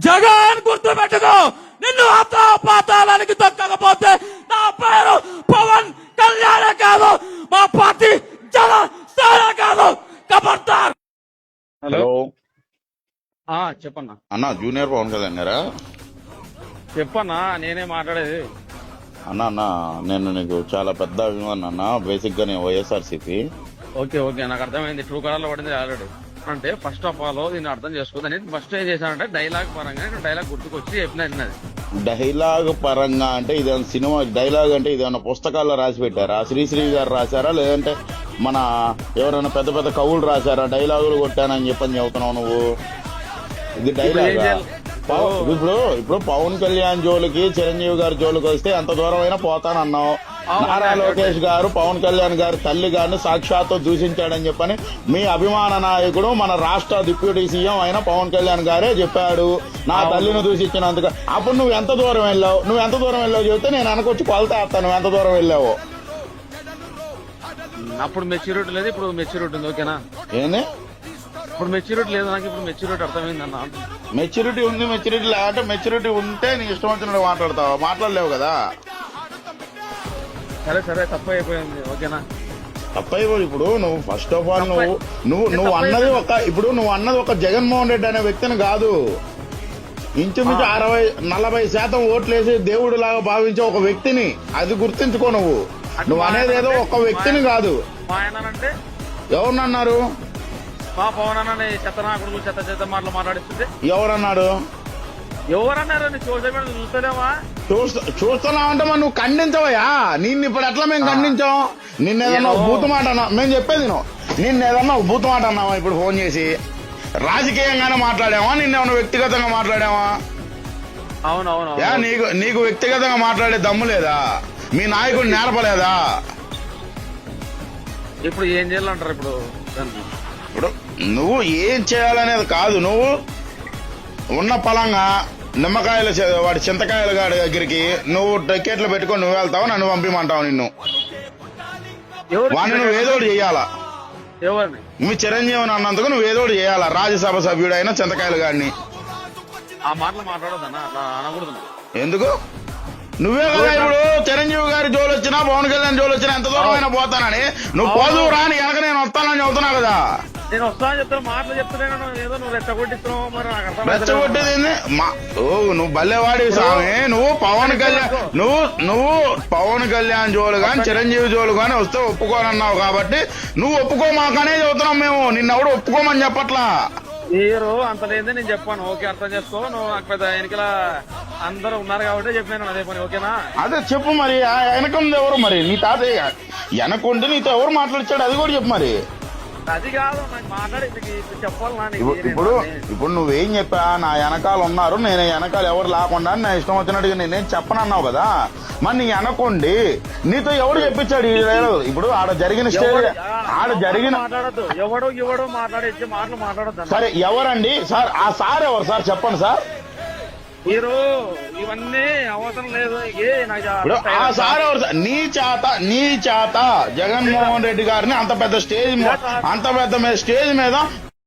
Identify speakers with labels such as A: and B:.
A: జగన్ గుర్తు పెట్టుకో, నిన్ను పాతాళానికి తొక్కకపోతే నా పేరు పవన్ కళ్యాణ్ కాదు, మా పార్టీ జనసేన కాదు. ఖబర్దార్.
B: హలో
C: చెప్పన్నా
B: అన్న, జూనియర్ పవన్ కళ్యాణ్ గారా?
C: చెప్పన్నా, నేనే మాట్లాడేది.
B: అన్న అన్న నేను నీకు చాలా పెద్ద అభిమానం అన్న. బేసిక్ గా నేను వైఎస్ఆర్సీపీ.
C: ఓకే ఓకే, నాకు అర్థమైంది. ట్రూ కలర్ లో పడింది ఆల్రెడీ. అంటే ఫస్ట్ ఆఫ్ ఆల్ దీన్ని అర్థం చేసుకుందని ఫస్ట్ ఏం చేశానంటే డైలాగ్ పరంగా డైలాగ్ గుర్తుకొచ్చి చెప్పినది.
B: డైలాగ్ పరంగా అంటే ఇదేమన్నా సినిమా డైలాగ్ అంటే ఇదేమన్నా పుస్తకాల్లో రాసి పెట్టారా? శ్రీశ్రీ గారు రాశారా, లేదంటే మన ఎవరైనా పెద్ద పెద్ద కవులు రాశారా? డైలాగులు కొట్టానని చెప్పని చెబుతున్నావు నువ్వు. ఇది డైలాగ్. ఇప్పుడు పవన్ కళ్యాణ్ జోలికి చిరంజీవి గారి జోలికి వస్తే ఎంత దూరం అయినా పోతానన్నావు. నారా లోకేష్ గారు పవన్ కళ్యాణ్ గారి తల్లి గారిని సాక్షాత్తు దూషించాడని చెప్పని మీ అభిమాన నాయకుడు, మన రాష్ట్ర డిప్యూటీ సీఎం అయిన పవన్ కళ్యాణ్ గారే చెప్పాడు, నా తల్లిని దూషించినందుకు. అప్పుడు నువ్వు ఎంత దూరం వెళ్ళావు చెబితే నేను అనుకొచ్చి కొలతేస్తాను నువ్వు ఎంత దూరం వెళ్ళావు.
C: అప్పుడు మెచ్యూరిటీ లేదు, ఇప్పుడు మెచ్యూరిటీ ఉంది. ఓకేనా?
B: ఏంది
C: ఇప్పుడు మెచ్యూరిటీ లేదు నాకు, ఇప్పుడు మెచ్యూరిటీ అర్థమైంది అన్న.
B: మెచ్యూరిటీ ఉంది, మెచ్యూరిటీ లేదంటే మెచ్యూరిటీ ఉంటే నీ ఇష్టం వచ్చినట్టు మాట్లాడతావా? మాట్లాడలేవు కదా.
C: సరే సరే, తప్పు అయిపోయింది. ఓకేనా?
B: తప్పైపోయి ఇప్పుడు నువ్వు ఫస్ట్ ఆఫ్ ఆల్ నువ్వు అన్నది ఒక జగన్మోహన్ రెడ్డి అనే వ్యక్తిని కాదు. ఇంచుమించు 40% ఓట్లేసి దేవుడు లాగా భావించే ఒక వ్యక్తిని. అది గుర్తించుకో. నువ్వు అనేది ఏదో ఒక వ్యక్తిని కాదు.
C: మా ఆయన
B: ఎవరినన్నారు?
C: మా పవన్ అన్న చెత్త నాకుడు చెత్త మాటలు మాట్లాడిస్తుంటే
B: ఎవరన్నాడు?
C: ఎవరన్నారు? Social media చూస్తలేవా?
B: చూస్తున్నావంటే మరి నువ్వు ఖండించవయ్యా. నిన్ను ఇప్పుడు ఎట్లా మేము ఖండించాం? నిన్నేదన్నా ఒక బూతు మాట అన్నా మేము చెప్పేది నిన్నేదన్నా ఒక బూతు మాట అన్నావా? ఇప్పుడు ఫోన్ చేసి రాజకీయంగానే మాట్లాడావా? నిన్నేమన్నా వ్యక్తిగతంగా మాట్లాడావా?
C: అవునవును.
B: నీకు వ్యక్తిగతంగా మాట్లాడే దమ్ము లేదా? మీ నాయకుడు నేర్పలేదా?
C: ఇప్పుడు ఏం చేయాలంటారు? ఇప్పుడు
B: నువ్వు ఏం చేయాలనేది కాదు. నువ్వు ఉన్న పలంగా నిమ్మకాయలు వాడి చింతకాయల గాడి దగ్గరికి నువ్వు టికెట్లు పెట్టుకొని నువ్వు వెళ్తావు, నన్ను పంపిమంటావు. నిన్ను వాడిని నువ్వు ఏదోటి చేయాలా.
C: ఎవరిని?
B: మీ చిరంజీవిని అన్నందుకు నువ్వు ఏదోటి చేయాలా. రాజ్యసభ సభ్యుడైన చింతకాయల గాడిని
C: ఆ మాటలు మాట్లాడొద్దన్నా, అనకూడదు.
B: ఎందుకు? నువ్వే కదా ఇప్పుడు చిరంజీవి గారి జోలు వచ్చినా పవన్ కళ్యాణ్ జోలు వచ్చినా ఎంత దూరం అయినా పోతానని నువ్వు పోదు రాని వెనక నేను వస్తానని చెబుతున్నావు కదా.
C: నేను వస్తానని చెప్తాను, మాటలు చెప్తున్నాను. ఏదో నువ్వు రెచ్చగొట్టిస్తున్నావు. మరి
B: రెచ్చగొట్టేది నువ్వు బల్లెవాడి స్వామి. నువ్వు పవన్ కళ్యాణ్ జోలు గాని చిరంజీవి జోలు గాని వస్తే ఒప్పుకోనన్నావు కాబట్టి నువ్వు ఒప్పుకోమాకనే చెబుతున్నాం మేము. నిన్నెవడు ఒప్పుకోమని చెప్పట్లా.
C: మీరు అంత లేదే నేను చెప్పాను. ఓకే, అర్థం చేసుకో. నువ్వు నాకు పెద్ద ఎన్నికల అందరూ ఉన్నారు కాబట్టి చెప్పాను అదే పని. ఓకేనా? అదే చెప్పు.
B: మరి వెనకుంది ఎవరు? మరి నీ తాతయ్య వెనకుంటే నీతో ఎవరు మాట్లాడిచ్చాడు అది కూడా చెప్పు. మరి
C: అది కాదు నాకు మాట్లాడి చెప్పాలి.
B: ఇప్పుడు నువ్వేం చెప్పా? నా వెనకాల ఉన్నారు, నేను వెనకాల ఎవరు లేకుండా నా ఇష్టం వచ్చినట్టుగా నేనేం చెప్పనన్నావు కదా. మరి నీ వెనకుండి నీతో ఎవడు చెప్పించాడు? ఇప్పుడు ఆడ జరిగిన
C: మాట్లాడద్దు. ఎవడో మాట్లాడే మాటలు మాట్లాడద్దు.
B: సరే, ఎవరండి సార్? ఆ సార్ ఎవరు సార్? చెప్పండి సార్.
C: మీరు ఇవన్నీ అవసరం లేదు.
B: ఆ సార్ ఎవరు? నీ చేత జగన్మోహన్ రెడ్డి గారిని అంత పెద్ద స్టేజ్ మీద